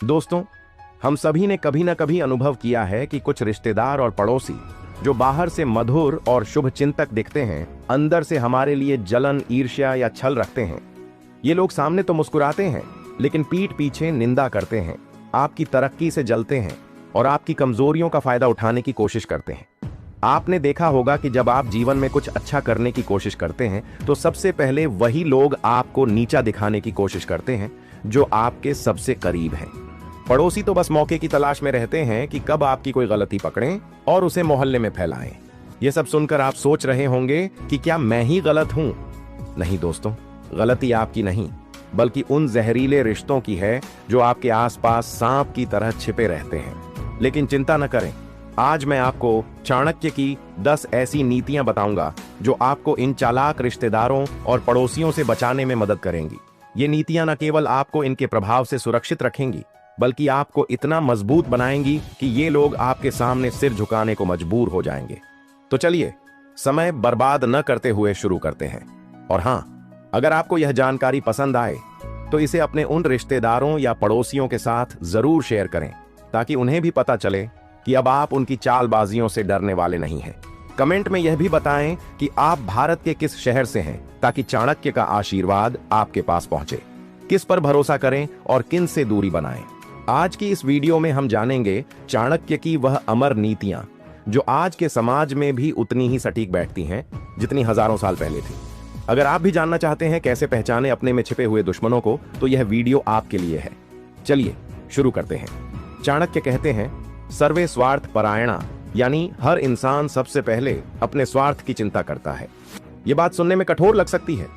दोस्तों, हम सभी ने कभी न कभी अनुभव किया है कि कुछ रिश्तेदार और पड़ोसी जो बाहर से मधुर और शुभ चिंतक दिखते हैं, अंदर से हमारे लिए जलन, ईर्ष्या या छल रखते हैं। ये लोग सामने तो मुस्कुराते हैं, लेकिन पीठ पीछे निंदा करते हैं, आपकी तरक्की से जलते हैं और आपकी कमजोरियों का फायदा उठाने की कोशिश करते हैं। आपने देखा होगा कि जब आप जीवन में कुछ अच्छा करने की कोशिश करते हैं, तो सबसे पहले वही लोग आपको नीचा दिखाने की कोशिश करते हैं जो आपके सबसे करीब हैं। पड़ोसी तो बस मौके की तलाश में रहते हैं कि कब आपकी कोई गलती पकड़ें और उसे मोहल्ले में फैलाएं। ये सब सुनकर आप सोच रहे होंगे कि क्या मैं ही गलत हूं? नहीं दोस्तों, गलती आपकी नहीं, बल्कि उन जहरीले रिश्तों की है जो आपके आसपास सांप की तरह छिपे रहते हैं। लेकिन चिंता न करें, आज मैं आपको चाणक्य की 10 ऐसी नीतियां बताऊंगा जो आपको इन चालाक रिश्तेदारों और पड़ोसियों से बचाने में मदद करेंगी। ये नीतियां न केवल आपको इनके प्रभाव से सुरक्षित रखेंगी, बल्कि आपको इतना मजबूत बनाएंगी कि ये लोग आपके सामने सिर झुकाने को मजबूर हो जाएंगे। तो चलिए, समय बर्बाद न करते हुए शुरू करते हैं। और हाँ, अगर आपको यह जानकारी पसंद आए तो इसे अपने उन रिश्तेदारों या पड़ोसियों के साथ जरूर शेयर करें, ताकि उन्हें भी पता चले कि अब आप उनकी चालबाजियों से डरने वाले नहीं हैं। कमेंट में यह भी बताएं कि आप भारत के किस शहर से हैं, ताकि चाणक्य का आशीर्वाद आपके पास पहुंचे। किस पर भरोसा करें और किन से दूरी बनाएं। आज की इस वीडियो में हम जानेंगे चाणक्य की वह अमर नीतियां जो आज के समाज में भी उतनी ही सटीक बैठती हैं जितनी हजारों साल पहले थी। अगर आप भी जानना चाहते हैं कैसे पहचाने अपने में छिपे हुए दुश्मनों को, तो यह वीडियो आपके लिए है। चलिए शुरू करते हैं। चाणक्य कहते हैं, सर्वे स्वार्थ परायणा, यानी हर इंसान सबसे पहले अपने स्वार्थ की चिंता करता है। यह बात सुनने में कठोर लग सकती है,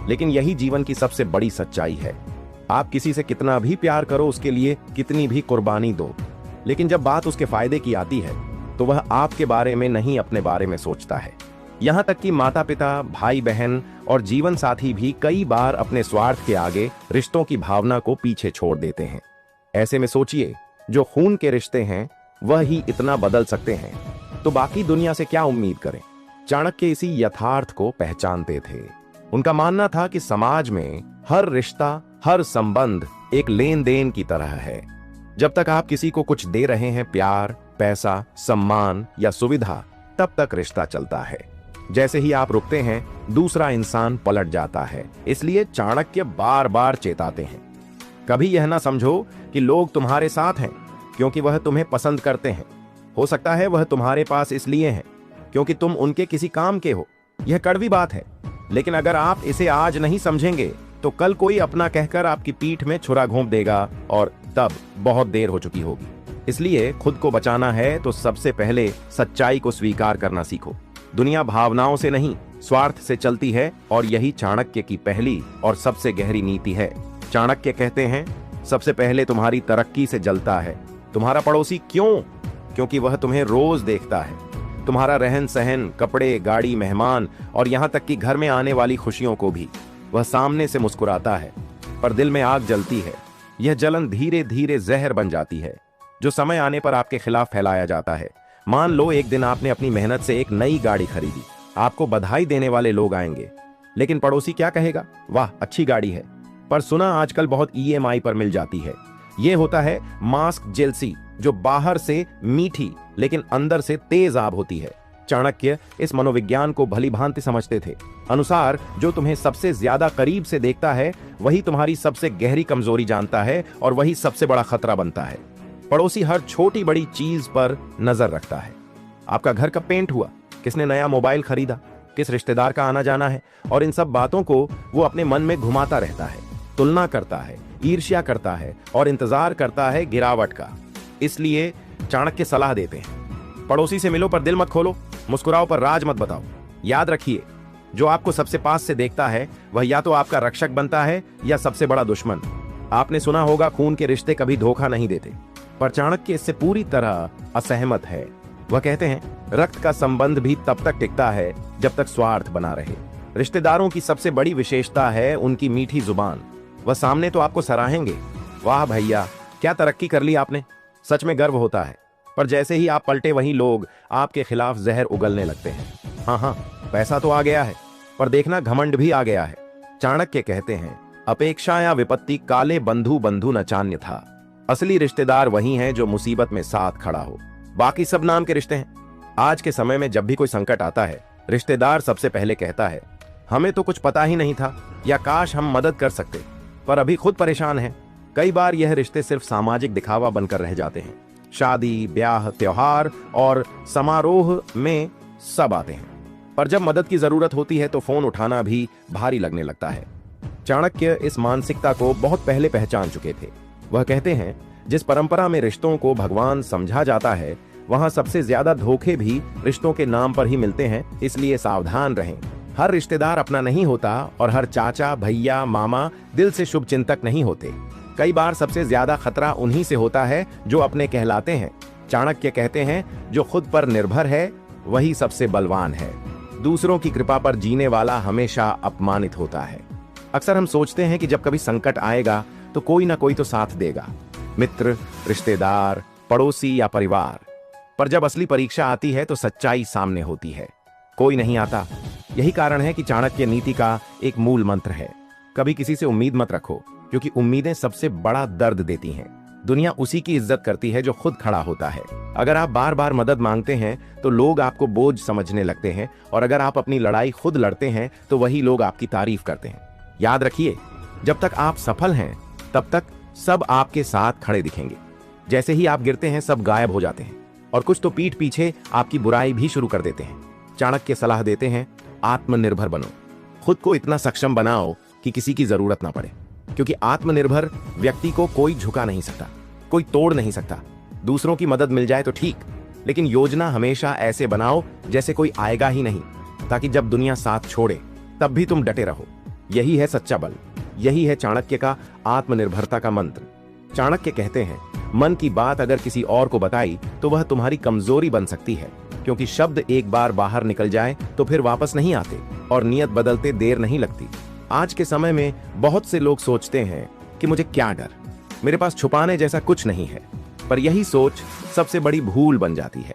लेकिन यही जीवन की सबसे बड़ी सच्चाई है। आप किसी से कितना भी प्यार करो, उसके लिए कितनी भी कुर्बानी दो, लेकिन जब बात उसके फायदे की आती है तो वह आपके बारे में नहीं, अपने बारे में सोचता है। यहां तक कि माता पिता, भाई बहन और जीवन साथी भी कई बार अपने स्वार्थ के आगे रिश्तों की भावना को पीछे छोड़ देते हैं। ऐसे में सोचिए, जो खून के रिश्ते हैं वह ही इतना बदल सकते हैं, तो बाकी दुनिया से क्या उम्मीद करें। चाणक्य इसी यथार्थ को पहचानते थे। उनका मानना था कि समाज में हर रिश्ता, हर संबंध एक लेन देन की तरह है। जब तक आप किसी को कुछ दे रहे हैं, प्यार, पैसा, सम्मान या सुविधा, तब तक रिश्ता चलता है। जैसे ही आप रुकते हैं, दूसरा इंसान पलट जाता है। इसलिए चाणक्य बार बार चेताते हैं, कभी यह ना समझो कि लोग तुम्हारे साथ हैं क्योंकि वह तुम्हें पसंद करते हैं। हो सकता है वह तुम्हारे पास इसलिए हैं क्योंकि तुम उनके किसी काम के हो। यह कड़वी बात है, लेकिन अगर आप इसे आज नहीं समझेंगे तो कल कोई अपना कहकर आपकी पीठ में छुरा घोंप देगा और तब बहुत देर हो चुकी होगी। इसलिए खुद को बचाना है तो सबसे पहले सच्चाई को स्वीकार करना सीखो। दुनिया भावनाओं से नहीं, स्वार्थ से चलती है, और यही चाणक्य की पहली और सबसे गहरी नीति है। चाणक्य कहते हैं, सबसे पहले तुम्हारी तरक्की से जलता है तुम्हारा पड़ोसी। क्यों? क्योंकि वह तुम्हें रोज देखता है, तुम्हारा रहन सहन, कपड़े, गाड़ी, मेहमान और यहाँ तक कि घर में आने वाली खुशियों को भी। वह सामने से मुस्कुराता है, पर दिल में आग जलती है। यह जलन धीरे धीरे जहर बन जाती है, जो समय आने पर आपके खिलाफ फैलाया जाता है। मान लो एक दिन आपने अपनी मेहनत से एक नई गाड़ी खरीदी, आपको बधाई देने वाले लोग आएंगे, लेकिन पड़ोसी क्या कहेगा? वाह, अच्छी गाड़ी है, पर सुना आजकल बहुत EMI पर मिल जाती है। यह होता है मास्क जेलसी, जो बाहर से मीठी लेकिन अंदर से तेज आग होती है। चाणक्य इस मनोविज्ञान को भली भांति समझते थे। अनुसार जो तुम्हें सबसे ज्यादा करीब से देखता है, वही तुम्हारी सबसे गहरी कमजोरी जानता है और वही सबसे बड़ा खतरा बनता है। पड़ोसी हर छोटी बड़ी चीज पर नजर रखता है। आपका घर कब पेंट हुआ, किसने नया मोबाइल खरीदा, किस रिश्तेदार का आना जाना है, और इन सब बातों को वो अपने मन में घुमाता रहता है, तुलना करता है, ईर्ष्या करता है और इंतजार करता है गिरावट का। इसलिए चाणक्य सलाह देते हैं, पड़ोसी से मिलो पर दिल मत खोलो, मुस्कुराओ पर राज मत बताओ। याद रखिए, जो आपको सबसे पास से देखता है वह या तो आपका रक्षक बनता है या सबसे बड़ा दुश्मन। आपने सुना होगा, खून के रिश्ते कभी धोखा नहीं देते, पर चाणक्य इससे पूरी तरह असहमत है। वह कहते हैं, रक्त का संबंध भी तब तक टिकता है जब तक स्वार्थ बना रहे। रिश्तेदारों की सबसे बड़ी विशेषता है उनकी मीठी जुबान। वह सामने तो आपको सराहेंगे, वाह भैया क्या तरक्की कर ली आपने, सच में गर्व होता है, पर जैसे ही आप पलटे, वही लोग आपके खिलाफ जहर उगलने लगते हैं। हाँ, पैसा तो आ गया है, पर देखना घमंड भी आ गया है। चाणक्य कहते हैं, अपेक्षा या विपत्ति काले बंधु बंधु न चान्य था। असली रिश्तेदार वही हैं जो मुसीबत में साथ खड़ा हो, बाकी सब नाम के रिश्ते हैं। आज के समय में जब भी कोई संकट आता है, रिश्तेदार सबसे पहले कहता है, हमें तो कुछ पता ही नहीं था, या काश हम मदद कर सकते, पर अभी खुद परेशान हैं। कई बार यह रिश्ते सिर्फ सामाजिक दिखावा बनकर रह जाते हैं। शादी, ब्याह, त्योहार और समारोह में सब आते हैं, पर जब मदद की जरूरत होती है तो फोन उठाना भी भारी लगने लगता है। चाणक्य इस मानसिकता को बहुत पहले पहचान चुके थे। वह कहते हैं, जिस परंपरा में रिश्तों को भगवान समझा जाता है, वहां सबसे ज्यादा धोखे भी रिश्तों के नाम पर ही मिलते हैं, इसलिए सावधान रहें। हर रिश्तेदार अपना नहीं होता और हर चाचा, भैया, मामा दिल से शुभ चिंतक नहीं होते। कई बार सबसे ज्यादा खतरा उन्हीं से होता है जो अपने कहलाते हैं। चाणक्य कहते हैं, जो खुद पर निर्भर है वही सबसे बलवान है। दूसरों की कृपा पर जीने वाला हमेशा अपमानित होता है। अक्सर हम सोचते हैं कि जब कभी संकट आएगा तो कोई ना कोई तो साथ देगा, मित्र, रिश्तेदार, पड़ोसी या परिवार। पर जब असली परीक्षा आती है तो सच्चाई सामने होती है, कोई नहीं आता। यही कारण है कि चाणक्य नीति का एक मूल मंत्र है, कभी किसी से उम्मीद मत रखो, क्योंकि उम्मीदें सबसे बड़ा दर्द देती हैं। दुनिया उसी की इज्जत करती है जो खुद खड़ा होता है। अगर आप बार बार मदद मांगते हैं तो लोग आपको बोझ समझने लगते हैं, और अगर आप अपनी लड़ाई खुद लड़ते हैं तो वही लोग आपकी तारीफ करते हैं। याद रखिए, जब तक आप सफल हैं तब तक सब आपके साथ खड़े दिखेंगे। जैसे ही आप गिरते हैं सब गायब हो जाते हैं, और कुछ तो पीठ पीछे आपकी बुराई भी शुरू कर देते हैं। चाणक्य सलाह देते हैं, आत्मनिर्भर बनो, खुद को इतना सक्षम बनाओ कि किसी की जरूरत ना पड़े, क्योंकि आत्मनिर्भर व्यक्ति को कोई झुका नहीं सकता, कोई तोड़ नहीं सकता। दूसरों की मदद मिल जाए तो ठीक, लेकिन योजना हमेशा ऐसे बनाओ जैसे कोई आएगा ही नहीं, ताकि जब दुनिया साथ छोड़े तब भी तुम डटे रहो। यही है सच्चा बल, यही है चाणक्य का आत्मनिर्भरता का मंत्र। चाणक्य कहते हैं, मन की बात अगर किसी और को बताई तो वह तुम्हारी कमजोरी बन सकती है, क्योंकि शब्द एक बार बाहर निकल जाए तो फिर वापस नहीं आते, और नियत बदलते देर नहीं लगती। आज के समय में बहुत से लोग सोचते हैं कि मुझे क्या डर, मेरे पास छुपाने जैसा कुछ नहीं है, पर यही सोच सबसे बड़ी भूल बन जाती है।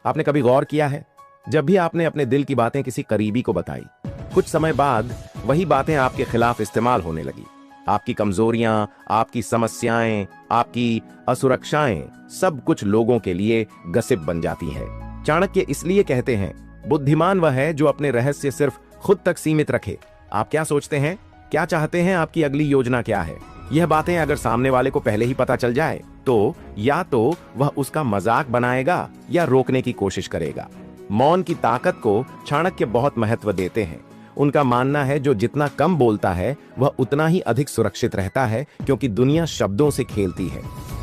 आपने कभी गौर किया है, जब भी आपने अपने दिल की बातें किसी करीबी को बताई, कुछ समय बाद वही बातें आपके खिलाफ इस्तेमाल होने लगी। आपकी कमजोरियां, आपकी समस्याएं, आपकी असुरक्षाएं, सब कुछ लोगों के लिए गसिप बन जाती है। चाणक्य इसलिए कहते हैं, बुद्धिमान वह है जो अपने रहस्य सिर्फ खुद तक सीमित रखे। आप क्या सोचते हैं, क्या चाहते हैं, आपकी अगली योजना क्या है, यह बातें अगर सामने वाले को पहले ही पता चल जाए तो या तो वह उसका मजाक बनाएगा या रोकने की कोशिश करेगा। मौन की ताकत को चाणक्य बहुत महत्व देते हैं। उनका मानना है, जो जितना कम बोलता है वह उतना ही अधिक सुरक्षित रहता है, क्योंकि दुनिया शब्दों से खेलती है,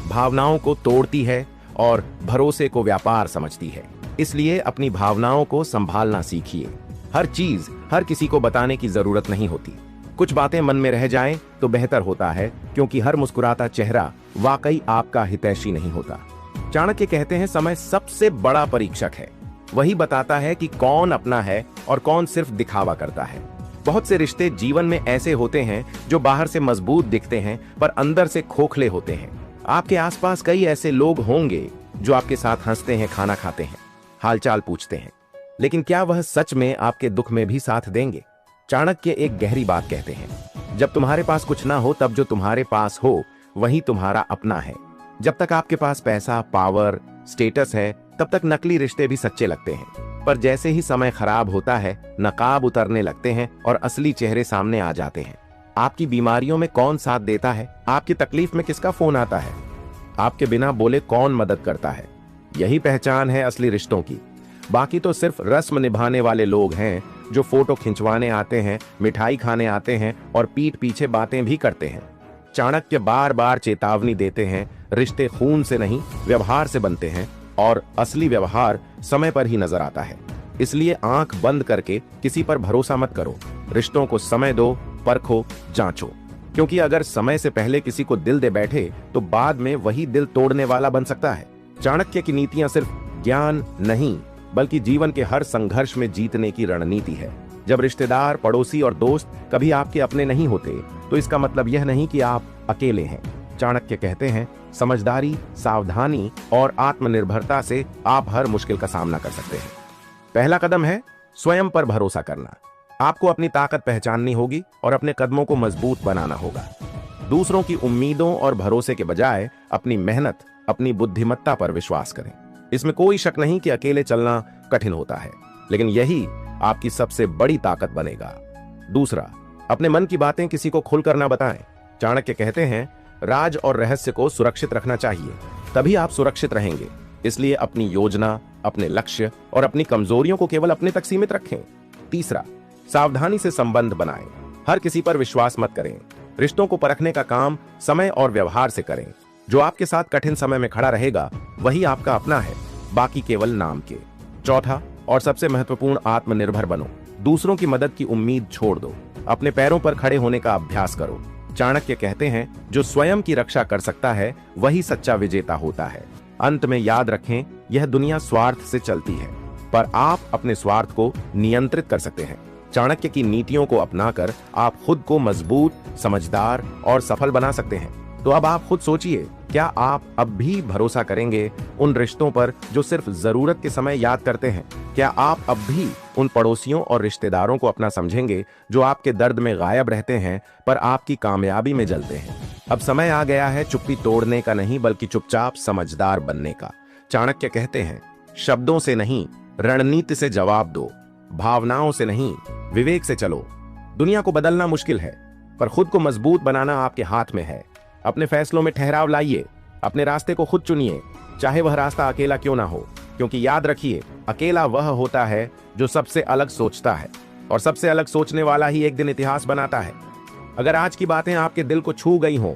भावनाओं को तोड़ती है और भरोसे को व्यापार समझती है। इसलिए अपनी भावनाओं को संभालना सीखिए। हर चीज हर किसी को बताने की जरूरत नहीं होती। कुछ बातें मन में रह जाएं तो बेहतर होता है, क्योंकि हर मुस्कुराता चेहरा वाकई आपका हितैषी नहीं होता। चाणक्य कहते हैं, समय सबसे बड़ा परीक्षक है। वही बताता है कि कौन अपना है और कौन सिर्फ दिखावा करता है। बहुत से रिश्ते जीवन में ऐसे होते हैं जो बाहर से मजबूत दिखते हैं पर अंदर से खोखले होते हैं। आपके आसपास कई ऐसे लोग होंगे जो आपके साथ हंसते हैं, खाना खाते हैं, हालचाल पूछते हैं, लेकिन क्या वह सच में आपके दुख में भी साथ देंगे? चाणक्य एक गहरी बात कहते हैं, जब तुम्हारे पास कुछ ना हो तब जो तुम्हारे पास हो वही तुम्हारा अपना है। जब तक आपके पास पैसा, पावर, स्टेटस है, तब तक नकली रिश्ते भी सच्चे लगते हैं, पर जैसे ही समय खराब होता है, नकाब उतरने लगते हैं और असली चेहरे सामने आ जाते हैं। आपकी बीमारियों में कौन साथ देता है, आपकी तकलीफ में किसका फोन आता है, आपके बिना बोले कौन मदद करता है, यही पहचान है असली रिश्तों की। बाकी तो सिर्फ रस्म निभाने वाले लोग हैं जो फोटो खिंचवाने आते हैं, मिठाई खाने आते हैं और पीठ पीछे बातें भी करते हैं। चाणक्य बार बार चेतावनी देते हैं, रिश्ते खून से नहीं व्यवहार से बनते हैं, और असली व्यवहार समय पर ही नजर आता है। इसलिए आंख बंद करके किसी पर भरोसा मत करो। रिश्तों को समय दो, परखो, जांचो, क्योंकि अगर समय से पहले किसी को दिल दे बैठे तो बाद में वही दिल तोड़ने वाला बन सकता है। चाणक्य की नीतियां सिर्फ ज्ञान नहीं, बल्कि जीवन के हर संघर्ष में जीतने की रणनीति है। जब रिश्तेदार, पड़ोसी और दोस्त कभी आपके अपने नहीं होते तो इसका मतलब यह नहीं कि आप अकेले हैं। चाणक्य कहते हैं, समझदारी, सावधानी और आत्मनिर्भरता से आप हर मुश्किल का सामना कर सकते हैं। पहला कदम है स्वयं पर भरोसा करना। आपको अपनी ताकत पहचाननी होगी और अपने कदमों को मजबूत बनाना होगा। दूसरों की उम्मीदों और भरोसे के बजाय अपनी मेहनत, अपनी बुद्धिमत्ता पर विश्वास करें। इसमें कोई शक नहीं कि अकेले चलना कठिन होता है, लेकिन यही आपकी सबसे बड़ी ताकत बनेगा। दूसरा, अपने मन की बातें किसी को खुलकर ना बताएं। चाणक्य कहते हैं, राज और रहस्य को सुरक्षित रखना चाहिए, तभी आप सुरक्षित रहेंगे। इसलिए अपनी योजना, अपने लक्ष्य और अपनी कमजोरियों को केवल अपने तक सीमित रखें। तीसरा, सावधानी से संबंध बनाएं। हर किसी पर विश्वास मत करें। रिश्तों को परखने का काम समय और व्यवहार से करें। जो आपके साथ कठिन समय में खड़ा रहेगा वही आपका अपना है, बाकी केवल नाम के। चौथा और सबसे महत्वपूर्ण, आत्मनिर्भर बनो। दूसरों की मदद की उम्मीद छोड़ दो। अपने पैरों पर खड़े होने का अभ्यास करो। चाणक्य कहते हैं, जो स्वयं की रक्षा कर सकता है वही सच्चा विजेता होता है। अंत में याद रखें, यह दुनिया स्वार्थ से चलती है, पर आप अपने स्वार्थ को नियंत्रित कर सकते हैं। चाणक्य की नीतियों को अपनाकर आप खुद को मजबूत, समझदार और सफल बना सकते हैं। तो अब आप खुद सोचिए, क्या आप अब भी भरोसा करेंगे उन रिश्तों पर जो सिर्फ जरूरत के समय याद करते हैं? क्या आप अब भी उन पड़ोसियों और रिश्तेदारों को अपना समझेंगे जो आपके दर्द में गायब रहते हैं पर आपकी कामयाबी में जलते हैं? अब समय आ गया है चुप्पी तोड़ने का नहीं, बल्कि चुपचाप समझदार बनने का। चाणक्य कहते हैं, शब्दों से नहीं, रणनीति से जवाब दो। भावनाओं से नहीं, विवेक से चलो। दुनिया को बदलना मुश्किल है, पर खुद को मजबूत बनाना आपके हाथ में है। अपने फैसलों में ठहराव लाइए, अपने रास्ते को खुद चुनिए, चाहे वह रास्ता अकेला क्यों ना हो। क्योंकि याद रखिए, अकेला वह होता है जो सबसे अलग सोचता है, और सबसे अलग सोचने वाला ही एक दिन इतिहास बनाता है। अगर आज की बातें आपके दिल को छू गई हों,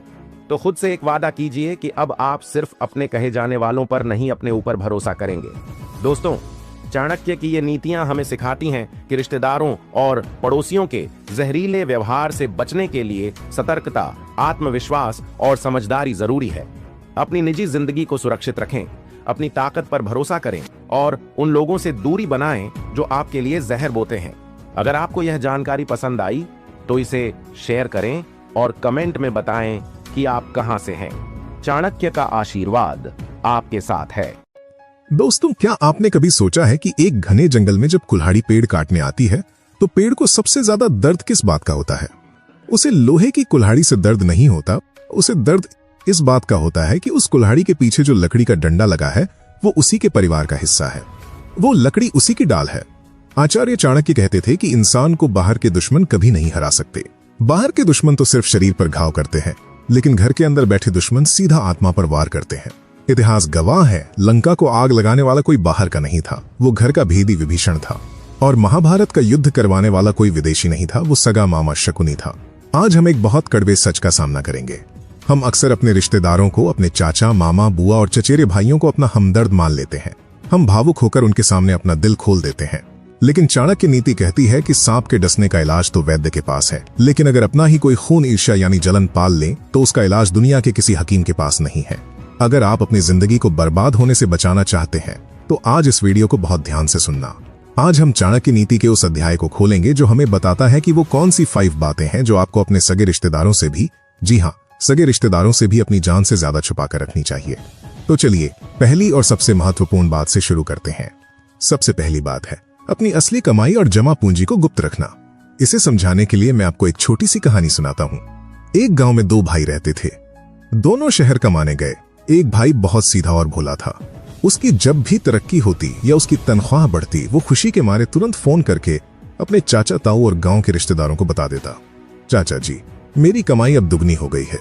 तो खुद से एक वादा कीजिए कि अब आप सिर्फ अपने कहे जाने वालों पर नहीं, अपने ऊपर भरोसा करेंगे। दोस्तों, चाणक्य की ये नीतियां हमें सिखाती हैं कि रिश्तेदारों और पड़ोसियों के जहरीले व्यवहार से बचने के लिए सतर्कता, आत्मविश्वास और समझदारी जरूरी है। अपनी निजी जिंदगी को सुरक्षित रखें, अपनी ताकत पर भरोसा करें और उन लोगों से दूरी बनाएं जो आपके लिए जहर बोते हैं। अगर आपको यह जानकारी पसंद आई तो इसे शेयर करें और कमेंट में बताएं कि आप कहां से हैं। चाणक्य का आशीर्वाद आपके साथ है। दोस्तों, क्या आपने कभी सोचा है कि एक घने जंगल में जब कुल्हाड़ी पेड़ काटने आती है तो पेड़ को सबसे ज्यादा दर्द किस बात का होता है? उसे लोहे की कुल्हाड़ी से दर्द नहीं होता, उसे दर्द इस बात का होता है कि उस कुल्हाड़ी के पीछे जो लकड़ी का डंडा लगा है वो उसी के परिवार का हिस्सा है, वो लकड़ी उसी की डाल है। आचार्य चाणक्य कहते थे कि इंसान को बाहर के दुश्मन कभी नहीं हरा सकते। बाहर के दुश्मन तो सिर्फ शरीर पर घाव करते हैं, लेकिन घर के अंदर बैठे दुश्मन सीधा आत्मा पर वार करते हैं। इतिहास गवाह है, लंका को आग लगाने वाला कोई बाहर का नहीं था, वो घर का भेदी विभीषण था। और महाभारत का युद्ध करवाने वाला कोई विदेशी नहीं था, वो सगा मामा शकुनी था। आज हम एक बहुत कड़वे सच का सामना करेंगे। हम अक्सर अपने रिश्तेदारों को, अपने चाचा, मामा, बुआ और चचेरे भाइयों को अपना हमदर्द मान लेते हैं। हम भावुक होकर उनके सामने अपना दिल खोल देते हैं। लेकिन चाणक्य नीति कहती है कि सांप के डसने का इलाज तो वैद्य के पास है, लेकिन अगर अपना ही कोई खून, ईर्ष्या यानी जलन पाल ले तो उसका इलाज दुनिया के किसी हकीम के पास नहीं है। अगर आप अपनी जिंदगी को बर्बाद होने से बचाना चाहते हैं तो आज इस वीडियो को बहुत ध्यान से सुनना। आज हम चाणक्य नीति के उस अध्याय को खोलेंगे जो हमें बताता है कि वो कौन सी 5 बातें हैं जो आपको अपने सगे रिश्तेदारों से भी, जी हाँ, सगे रिश्तेदारों से भी अपनी जान से ज्यादा छुपा कर रखनी चाहिए। तो चलिए पहली और सबसे महत्वपूर्ण बात से शुरू करते हैं। सबसे पहली बात है अपनी असली कमाई और जमा पूंजी को गुप्त रखना। इसे समझाने के लिए मैं आपको एक छोटी सी कहानी सुनाता हूँ। एक गांव में 2 भाई रहते थे। दोनों शहर कमाने गए। एक भाई बहुत सीधा और भोला था। उसकी जब भी तरक्की होती या उसकी तनख्वाह बढ़ती, वो खुशी के मारे तुरंत फोन करके अपने चाचा, ताऊ और गांव के रिश्तेदारों को बता देता, चाचा जी, मेरी कमाई अब दुगनी हो गई है।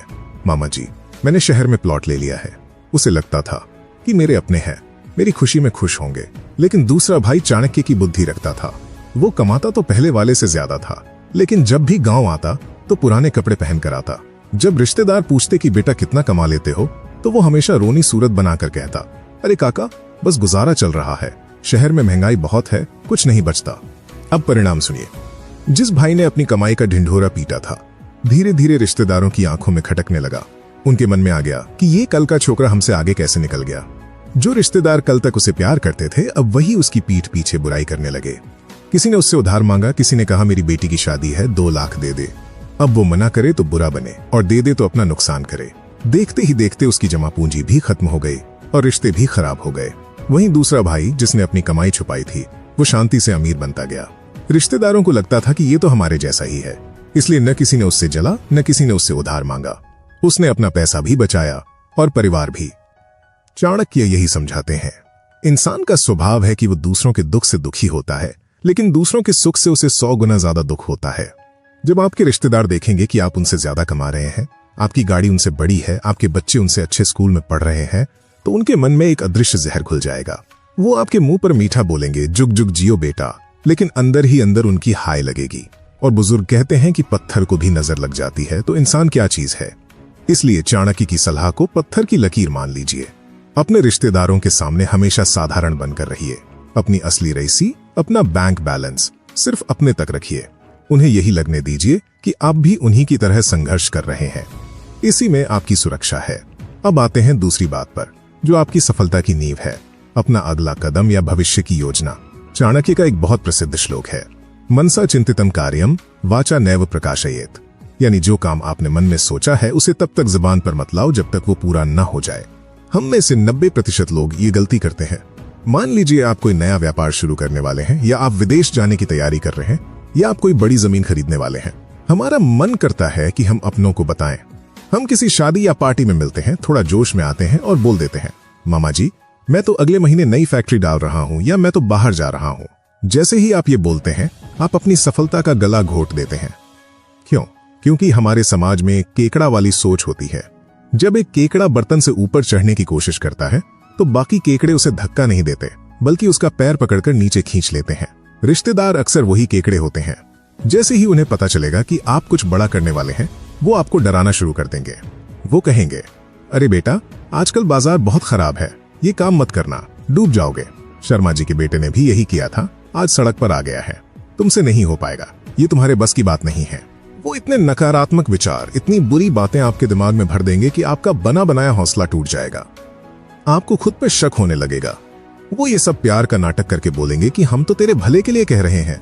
मामा जी, मैंने शहर में प्लॉट ले लिया है। उसे लगता था कि मेरे अपने हैं, मेरी खुशी में खुश होंगे। लेकिन दूसरा भाई चाणक्य की बुद्धि रखता था। वो कमाता तो पहले वाले से ज्यादा था, लेकिन जब भी गांव आता तो पुराने कपड़े पहन कर आता। जब रिश्तेदार पूछते कि बेटा कितना कमा लेते हो, तो वो हमेशा रोनी सूरत बनाकर कहता, अरे काका, बस गुजारा चल रहा है, शहर में महंगाई बहुत है, कुछ नहीं बचता। अब परिणाम सुनिए। जिस भाई ने अपनी कमाई का ढिंढोरा पीटा था, धीरे धीरे रिश्तेदारों की आंखों में खटकने लगा। उनके मन में आ गया कि ये कल का छोकरा हमसे आगे कैसे निकल गया। जो रिश्तेदार कल तक उसे प्यार करते थे, अब वही उसकी पीठ पीछे बुराई करने लगे। किसी ने उससे उधार मांगा, किसी ने कहा मेरी बेटी की शादी है, 2 लाख दे दे। अब वो मना करे तो बुरा बने और दे दे तो अपना नुकसान करे। देखते ही देखते उसकी जमा पूंजी भी खत्म हो गई और रिश्ते भी खराब हो गए। वहीं दूसरा भाई, जिसने अपनी कमाई छुपाई थी, वो शांति से अमीर बनता गया। रिश्तेदारों को लगता था कि ये तो हमारे जैसा ही है, इसलिए न किसी ने उससे जला, न किसी ने उससे उधार मांगा। उसने अपना पैसा भी बचाया और परिवार भी। चाणक्य यही समझाते हैं, इंसान का स्वभाव है कि वो दूसरों के दुख से दुखी होता है, लेकिन दूसरों के सुख से उसे 100 गुना ज्यादा दुख होता है। जब आपके रिश्तेदार देखेंगे कि आप उनसे ज्यादा कमा रहे हैं, आपकी गाड़ी उनसे बड़ी है, आपके बच्चे उनसे अच्छे स्कूल में पढ़ रहे हैं, तो उनके मन में एक अदृश्य जहर घुल जाएगा। वो आपके मुंह पर मीठा बोलेंगे, जुग जुग जियो बेटा, लेकिन अंदर ही अंदर उनकी हाय लगेगी। और बुजुर्ग कहते हैं कि पत्थर को भी नजर लग जाती है, तो इंसान क्या चीज है। इसलिए चाणक्य की सलाह को पत्थर की लकीर मान लीजिए। अपने रिश्तेदारों के सामने हमेशा साधारण बनकर रहिए। अपनी असली रईसी, अपना बैंक बैलेंस सिर्फ अपने तक रखिए। उन्हें यही लगने दीजिए कि आप भी उन्हीं की तरह संघर्ष कर रहे हैं। इसी में आपकी सुरक्षा है। अब आते हैं दूसरी बात पर, जो आपकी सफलता की नींव है, अपना अगला कदम या भविष्य की योजना। चाणक्य का एक बहुत प्रसिद्ध श्लोक है, मनसा चिंतितम कार्यम वाचा नैव प्रकाशयेत, यानी जो काम आपने मन में सोचा है उसे तब तक जुबान पर मत लाओ जब तक वो पूरा न हो जाए। हम में से 90% लोग ये गलती करते हैं। मान लीजिए आप कोई नया व्यापार शुरू करने वाले हैं, या आप विदेश जाने की तैयारी कर रहे हैं, या आप कोई बड़ी जमीन खरीदने वाले हैं। हमारा मन करता है कि हम अपनों को बताएं। हम किसी शादी या पार्टी में मिलते हैं, थोड़ा जोश में आते हैं और बोल देते हैं, मामा जी मैं तो अगले महीने नई फैक्ट्री डाल रहा हूं, या मैं तो बाहर जा रहा हूं। जैसे ही आप ये बोलते हैं, आप अपनी सफलता का गला घोट देते हैं। क्यों? क्योंकि हमारे समाज में केकड़ा वाली सोच होती है। जब एक केकड़ा बर्तन से ऊपर चढ़ने की कोशिश करता है, तो बाकी केकड़े उसे धक्का नहीं देते, बल्कि उसका पैर पकड़कर नीचे खींच लेते हैं। रिश्तेदार अक्सर वही केकड़े होते हैं। जैसे ही उन्हें पता चलेगा कि आप कुछ बड़ा करने वाले हैं, वो आपको डराना शुरू कर देंगे। वो कहेंगे, अरे बेटा आजकल बाजार बहुत खराब है, ये काम मत करना, डूब जाओगे। शर्मा जी के बेटे ने भी यही किया था, आज सड़क पर आ गया है, तुमसे नहीं हो पाएगा, ये तुम्हारे बस की बात नहीं है। वो इतने नकारात्मक विचार, इतनी बुरी बातें आपके दिमाग में भर देंगे कि आपका बना बनाया हौसला टूट जाएगा। आपको खुद पर शक होने लगेगा। वो ये सब प्यार का नाटक करके बोलेंगे कि हम तो तेरे भले के लिए कह रहे हैं,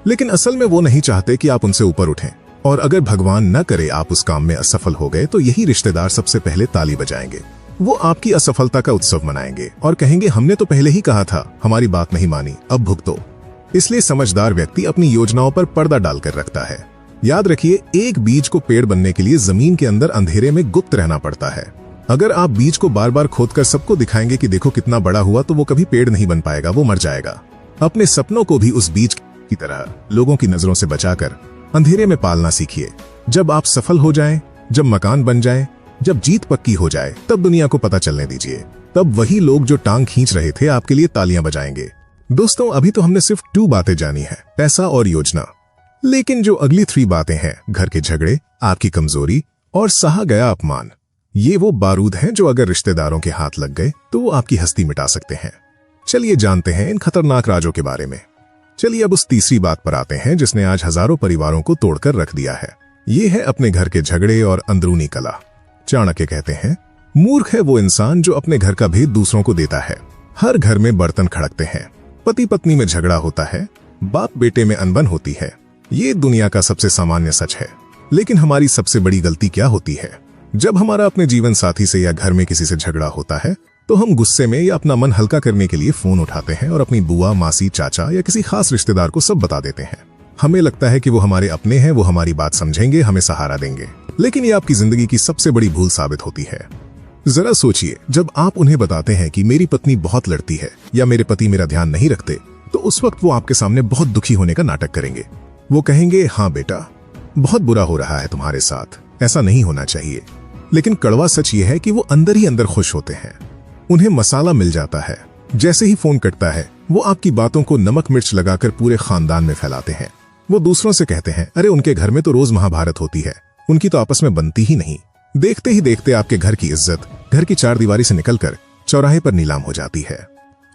लेकिन असल में वो नहीं चाहते कि आप उनसे ऊपर उठें। और अगर भगवान न करे आप उस काम में असफल हो गए, तो यही रिश्तेदार सबसे पहले ताली बजाएंगे। वो आपकी असफलता का उत्सव मनाएंगे और कहेंगे, हमने तो पहले ही कहा था, हमारी बात नहीं मानी, अब भुगतो। इसलिए समझदार व्यक्ति अपनी योजनाओं पर पर्दा डालकर रखता है। याद रखिए, एक बीज को पेड़ बनने के लिए जमीन के अंदर अंधेरे में गुप्त रहना पड़ता है। अगर आप बीज को बार बार खोदकर सबको दिखाएंगे कि देखो कितना बड़ा हुआ, तो वो कभी पेड़ नहीं बन पाएगा, वो मर जाएगा। अपने सपनों को भी उस बीज की तरह लोगों की नजरों से बचाकर अंधेरे में पालना सीखिए। जब आप सफल हो जाएं, जब मकान बन जाए, जब जीत पक्की हो जाए, तब दुनिया को पता चलने दीजिए। तब वही लोग जो टांग खींच रहे थे आपके लिए तालियां बजाएंगे। दोस्तों, अभी तो हमने सिर्फ 2 बातें जानी है, पैसा और योजना। लेकिन जो अगली 3 बातें हैं, घर के झगड़े, आपकी कमजोरी और सहा गया अपमान, ये वो बारूद हैं जो अगर रिश्तेदारों के हाथ लग गए तो वो आपकी हस्ती मिटा सकते हैं। चलिए जानते हैं इन खतरनाक राजों के बारे में। चलिए अब उस तीसरी बात पर आते हैं जिसने आज हजारों परिवारों को तोड़कर रख दिया है। ये है अपने घर के झगड़े और अंदरूनी कला। चाणक्य कहते हैं, मूर्ख है वो इंसान जो अपने घर का भेद दूसरों को देता है। हर घर में बर्तन खड़कते हैं, पति पत्नी में झगड़ा होता है, बाप बेटे में अनबन होती है। ये दुनिया का सबसे सामान्य सच है। लेकिन हमारी सबसे बड़ी गलती क्या होती है? जब हमारा अपने जीवन साथी से या घर में किसी से झगड़ा होता है, तो हम गुस्से में या अपना मन हल्का करने के लिए फोन उठाते हैं और अपनी बुआ, मासी, चाचा या किसी खास रिश्तेदार को सब बता देते हैं। हमें लगता है कि वो हमारे अपने हैं, वो हमारी बात समझेंगे, हमें सहारा देंगे। लेकिन ये आपकी जिंदगी की सबसे बड़ी भूल साबित होती है। जरा सोचिए, जब आप उन्हें बताते हैं कि मेरी पत्नी बहुत लड़ती है या मेरे पति मेरा ध्यान नहीं रखते, तो उस वक्त वो आपके सामने बहुत दुखी होने का नाटक करेंगे। वो कहेंगे, हाँ बेटा, बहुत बुरा हो रहा है तुम्हारे साथ, ऐसा नहीं होना चाहिए। लेकिन कड़वा सच ये है कि वो अंदर ही अंदर खुश होते हैं। उन्हें मसाला मिल जाता है। जैसे ही फोन कटता है, वो आपकी बातों को नमक मिर्च लगाकर पूरे खानदान में फैलाते हैं। वो दूसरों से कहते हैं, अरे उनके घर में तो रोज महाभारत होती है, उनकी तो आपस में बनती ही नहीं। देखते ही देखते आपके घर की इज्जत घर की 4 दीवारी से निकलकर चौराहे पर नीलाम हो जाती है।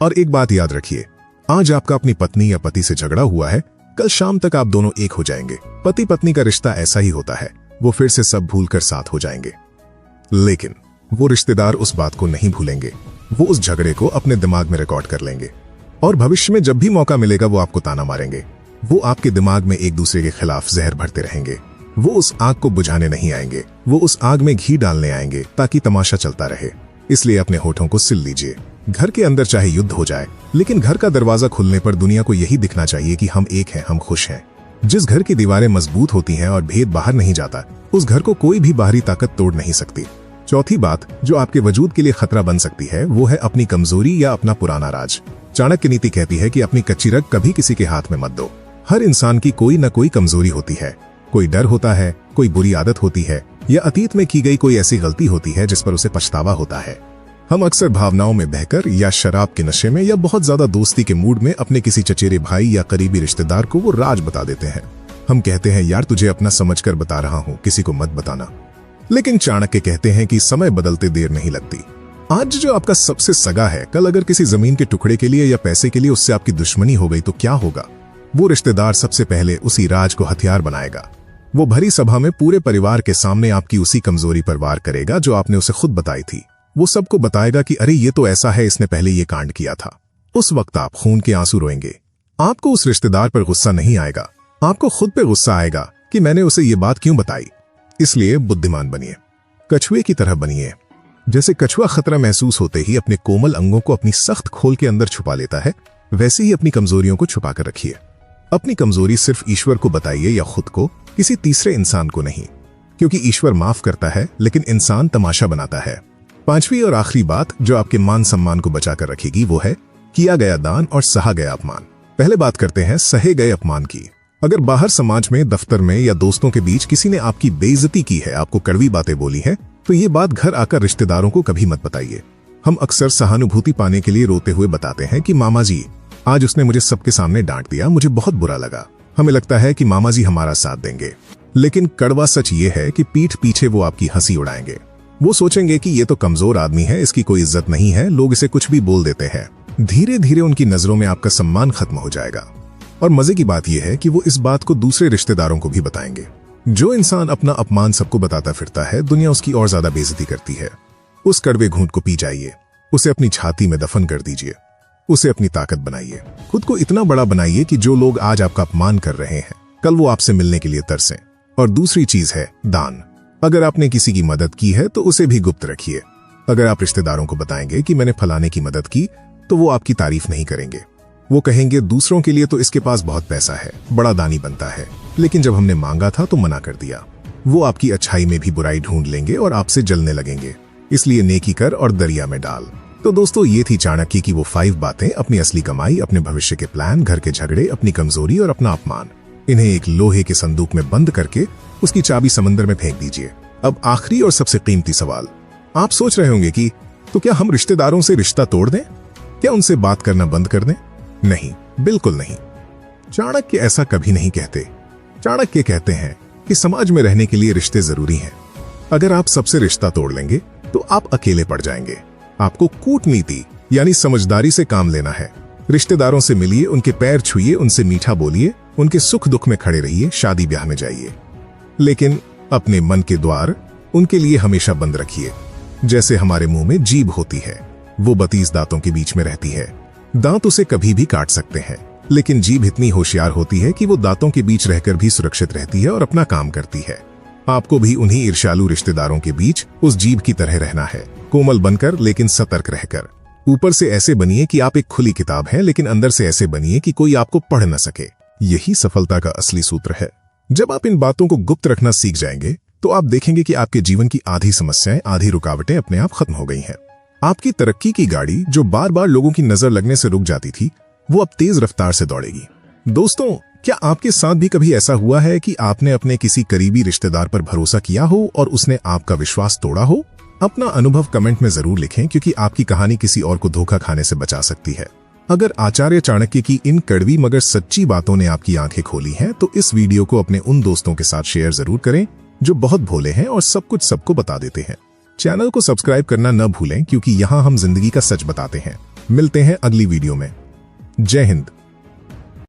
और एक बात याद रखिए, आज आपका अपनी पत्नी या पति से झगड़ा हुआ है, कल शाम तक आप दोनों एक हो जाएंगे। पति पत्नी का रिश्ता ऐसा ही होता है, वो फिर से सब भूलकर साथ हो जाएंगे। लेकिन वो रिश्तेदार उस बात को नहीं भूलेंगे। वो उस झगड़े को अपने दिमाग में रिकॉर्ड कर लेंगे और भविष्य में जब भी मौका मिलेगा वो आपको ताना मारेंगे। वो आपके दिमाग में एक दूसरे के खिलाफ जहर भरते रहेंगे। वो उस आग को बुझाने नहीं आएंगे, वो उस आग में घी डालने आएंगे ताकि तमाशा चलता रहे। इसलिए अपने होठों को सिल लीजिए। घर के अंदर चाहे युद्ध हो जाए, लेकिन घर का दरवाजा खुलने पर दुनिया को यही दिखना चाहिए कि हम एक हैं, हम खुश हैं। जिस घर की दीवारें मजबूत होती हैं और भेद बाहर नहीं जाता, उस घर को कोई भी बाहरी ताकत तोड़ नहीं सकती। चौथी बात जो आपके वजूद के लिए खतरा बन सकती है वो है अपनी कमजोरी या अपना पुराना राज। चाणक्य नीति कहती है कि अपनी कच्ची रग कभी किसी के हाथ में मत दो। हर इंसान की कोई न कोई कमजोरी होती है, कोई डर होता है, कोई बुरी आदत होती है या अतीत में की गई कोई ऐसी गलती होती है जिस पर उसे पछतावा होता है। हम अक्सर भावनाओं में बहकर या शराब के नशे में या बहुत ज्यादा दोस्ती के मूड में अपने किसी चचेरे भाई या करीबी रिश्तेदार को वो राज बता देते हैं। हम कहते हैं यार तुझे अपना समझकर बता रहा हूं, किसी को मत बताना। लेकिन चाणक्य कहते हैं कि समय बदलते देर नहीं लगती। आज जो आपका सबसे सगा है कल अगर किसी जमीन के टुकड़े के लिए या पैसे के लिए उससे आपकी दुश्मनी हो गई तो क्या होगा? वो रिश्तेदार सबसे पहले उसी राज को हथियार बनाएगा। वो भरी सभा में पूरे परिवार के सामने आपकी उसी कमजोरी पर वार करेगा जो आपने उसे खुद बताई थी। वो सबको बताएगा कि अरे ये तो ऐसा है, इसने पहले ये कांड किया था। उस वक्त आप खून के आंसू रोएंगे। आपको उस रिश्तेदार पर गुस्सा नहीं आएगा, आपको खुद पे गुस्सा आएगा कि मैंने उसे ये बात क्यों बताई। इसलिए बुद्धिमान बनिए, कछुए की तरह बनिए। जैसे कछुआ खतरा महसूस होते ही अपने कोमल अंगों को अपनी सख्त खोल के अंदर छुपा लेता है, वैसे ही अपनी कमजोरियों को छुपा कर रखिए। अपनी कमजोरी सिर्फ ईश्वर को बताइए या खुद को, किसी तीसरे इंसान को नहीं, क्योंकि ईश्वर माफ करता है लेकिन इंसान तमाशा बनाता है। पांचवी और आखिरी बात जो आपके मान सम्मान को बचाकर रखेगी वो है किया गया दान और सहा गया अपमान। पहले बात करते हैं सहे गए अपमान की। अगर बाहर समाज में, दफ्तर में या दोस्तों के बीच किसी ने आपकी बेइज्जती की है, आपको कड़वी बातें बोली है, तो ये बात घर आकर रिश्तेदारों को कभी मत बताइए। हम अक्सर सहानुभूति पाने के लिए रोते हुए बताते हैं कि मामा जी आज उसने मुझे सबके सामने डांट दिया, मुझे बहुत बुरा लगा। हमें लगता है कि मामा जी हमारा साथ देंगे, लेकिन कड़वा सच ये है कि पीठ पीछे वो आपकी हंसी उड़ाएंगे। वो सोचेंगे कि ये तो कमजोर आदमी है, इसकी कोई इज्जत नहीं है, लोग इसे कुछ भी बोल देते हैं। धीरे धीरे उनकी नजरों में आपका सम्मान खत्म हो जाएगा। और मजे की बात यह है कि वो इस बात को दूसरे रिश्तेदारों को भी बताएंगे। जो इंसान अपना अपमान सबको बताता फिरता है, दुनिया उसकी और ज्यादा बेइज्जती करती है। उस कड़वे घूंट को पी जाइए, उसे अपनी छाती में दफन कर दीजिए, उसे अपनी ताकत बनाइए। खुद को इतना बड़ा बनाइए कि जो लोग आज आपका अपमान कर रहे हैं कल वो आपसे मिलने के लिए तरसें। और दूसरी चीज है दान। अगर आपने किसी की मदद की है तो उसे भी गुप्त रखिए। अगर आप रिश्तेदारों को बताएंगे कि मैंने फलाने की मदद की तो वो आपकी तारीफ नहीं करेंगे। वो कहेंगे दूसरों के लिए तो इसके पास बहुत पैसा है, बड़ा दानी बनता है, लेकिन जब हमने मांगा था तो मना कर दिया। वो आपकी अच्छाई में भी बुराई ढूंढ लेंगे और आपसे जलने लगेंगे। इसलिए नेकी कर और दरिया में डाल। तो दोस्तों ये थी चाणक्य की वो 5 बातें। अपनी असली कमाई, अपने भविष्य के प्लान, घर के झगड़े, अपनी कमजोरी और अपना अपमान, इन्हें एक लोहे के संदूक में बंद करके उसकी चाबी समंदर में फेंक दीजिए। अब आखिरी और सबसे कीमती सवाल। आप सोच रहे होंगे कि तो क्या हम रिश्तेदारों से रिश्ता तोड़ दें? क्या उनसे बात करना बंद कर दें? नहीं, बिल्कुल नहीं। चाणक्य ऐसा कभी नहीं कहते। चाणक्य कहते हैं कि समाज में रहने के लिए रिश्ते जरूरी हैं। अगर आप सबसे रिश्ता तोड़ लेंगे तो आप अकेले पड़ जाएंगे। आपको कूटनीति यानी समझदारी से काम लेना है। रिश्तेदारों से मिलिए, उनके पैर छुइए, उनसे मीठा बोलिए, उनके सुख दुख में खड़े रहिए, शादी ब्याह में जाइए। लेकिन अपने मन के द्वार उनके लिए हमेशा बंद रखिए। जैसे हमारे मुंह में जीभ होती है, वो 32 दांतों के बीच में रहती है। दांत उसे कभी भी काट सकते हैं, लेकिन जीभ इतनी होशियार होती है कि वो दांतों के बीच रहकर भी सुरक्षित रहती है और अपना काम करती है। आपको भी उन्हीं ईर्ष्यालु रिश्तेदारों के बीच उस जीभ की तरह रहना है, कोमल बनकर लेकिन सतर्क रहकर। ऊपर से ऐसे बनिए कि आप एक खुली किताब हैं, लेकिन अंदर से ऐसे बनिए कि कोई आपको पढ़ न सके। यही सफलता का असली सूत्र है। जब आप इन बातों को गुप्त रखना सीख जाएंगे तो आप देखेंगे कि आपके जीवन की आधी समस्याएं, आधी रुकावटें अपने आप खत्म हो गई हैं। आपकी तरक्की की गाड़ी जो बार बार लोगों की नजर लगने से रुक जाती थी, वो अब तेज रफ्तार से दौड़ेगी। दोस्तों, क्या आपके साथ भी कभी ऐसा हुआ है कि आपने अपने किसी करीबी रिश्तेदार पर भरोसा किया हो और उसने आपका विश्वास तोड़ा हो? अपना अनुभव कमेंट में जरूर लिखें, क्योंकि आपकी कहानी किसी और को धोखा खाने से बचा सकती है। अगर आचार्य चाणक्य की इन कड़वी मगर सच्ची बातों ने आपकी आंखें खोली हैं, तो इस वीडियो को अपने उन दोस्तों के साथ शेयर जरूर करें जो बहुत भोले हैं और सब कुछ सबको बता देते हैं। चैनल को सब्सक्राइब करना न भूलें, क्योंकि यहाँ हम जिंदगी का सच बताते हैं। मिलते हैं अगली वीडियो में। जय हिंद।